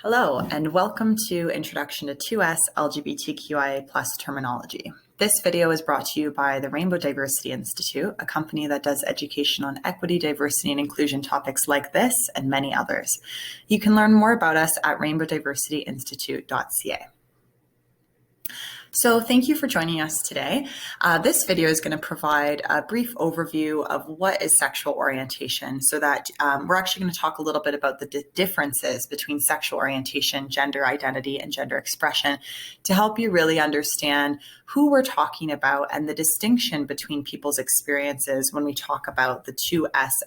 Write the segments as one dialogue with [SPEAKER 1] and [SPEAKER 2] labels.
[SPEAKER 1] Hello, and welcome to Introduction to 2SLGBTQIA+ terminology. This video is brought to you by the Rainbow Diversity Institute, a company that does education on equity, diversity, and inclusion topics like this and many others. You can learn more about us at rainbowdiversityinstitute.ca. So thank you for joining us today. This video is going to provide a brief overview of what is sexual orientation so that we're actually going to talk a little bit about the differences between sexual orientation, gender identity, and gender expression to help you really understand who we're talking about and the distinction between people's experiences when we talk about the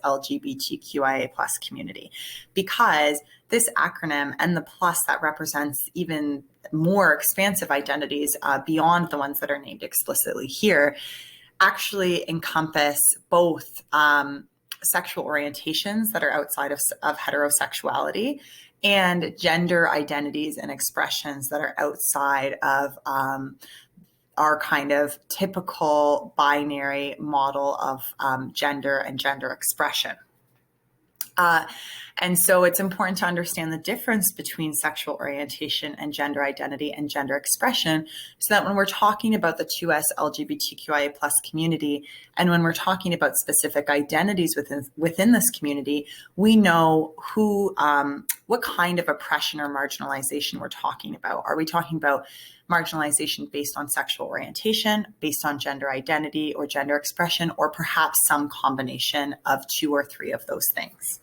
[SPEAKER 1] 2SLGBTQIA+ community. Because this acronym and the plus that represents even more expansive identities beyond the ones that are named explicitly here actually encompass both sexual orientations that are outside of heterosexuality and gender identities and expressions that are outside of our kind of typical binary model of gender and gender expression. And so it's important to understand the difference between sexual orientation and gender identity and gender expression so that when we're talking about the 2SLGBTQIA+ community and when we're talking about specific identities within this community, we know what kind of oppression or marginalization we're talking about. Are we talking about marginalization based on sexual orientation, based on gender identity or gender expression, or perhaps some combination of two or three of those things?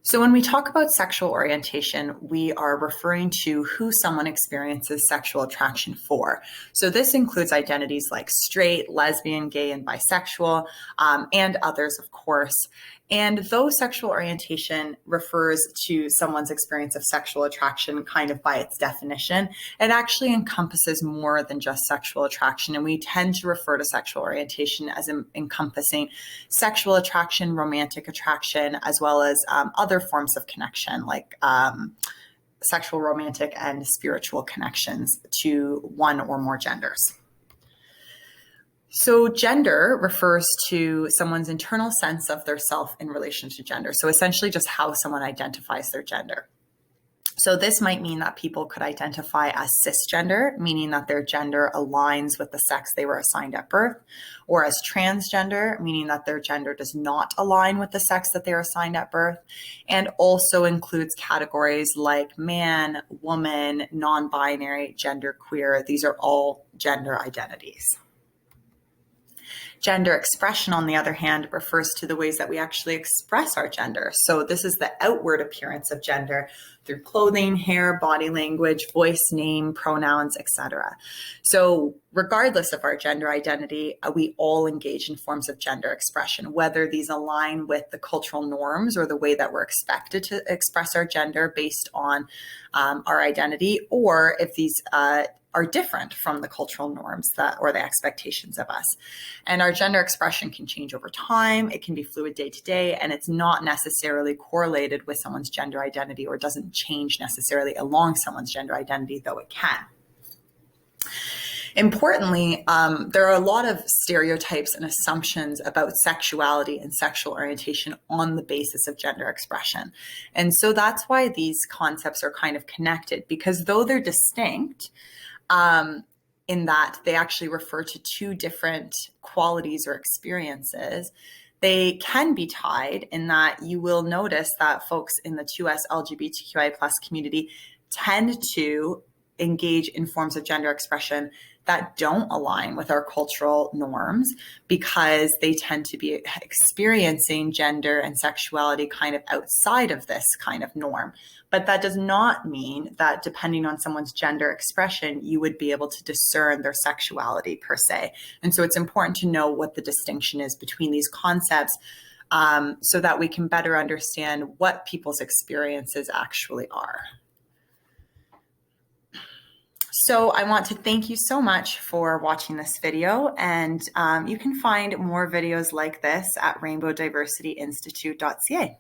[SPEAKER 1] So when we talk about sexual orientation, we are referring to who someone experiences sexual attraction for. So this includes identities like straight, lesbian, gay, and bisexual, and others, of course. And though sexual orientation refers to someone's experience of sexual attraction kind of by its definition, it actually encompasses more than just sexual attraction. And we tend to refer to sexual orientation as encompassing sexual attraction, romantic attraction, as well as other forms of connection like sexual, romantic, and spiritual connections to one or more genders. So gender refers to someone's internal sense of their self in relation to gender. So essentially just how someone identifies their gender. So this might mean that people could identify as cisgender, meaning that their gender aligns with the sex they were assigned at birth, or as transgender, meaning that their gender does not align with the sex that they were assigned at birth, and also includes categories like man, woman, non-binary, genderqueer. These are all gender identities. Gender expression, on the other hand, refers to the ways that we actually express our gender. So this is the outward appearance of gender through clothing, hair, body language, voice, name, pronouns, etc. So regardless of our gender identity, we all engage in forms of gender expression, whether these align with the cultural norms or the way that we're expected to express our gender based on our identity, or if these are different from the cultural norms or the expectations of us. And our gender expression can change over time. It can be fluid day to day, and it's not necessarily correlated with someone's gender identity or doesn't change necessarily along someone's gender identity, though it can. Importantly, there are a lot of stereotypes and assumptions about sexuality and sexual orientation on the basis of gender expression. And so that's why these concepts are kind of connected, because though they're distinct, in that they actually refer to two different qualities or experiences, they can be tied in that you will notice that folks in the 2SLGBTQIA+ community tend to engage in forms of gender expression that don't align with our cultural norms because they tend to be experiencing gender and sexuality kind of outside of this kind of norm. But that does not mean that depending on someone's gender expression, you would be able to discern their sexuality per se. And so it's important to know what the distinction is between these concepts so that we can better understand what people's experiences actually are. So I want to thank you so much for watching this video, and you can find more videos like this at rainbowdiversityinstitute.ca.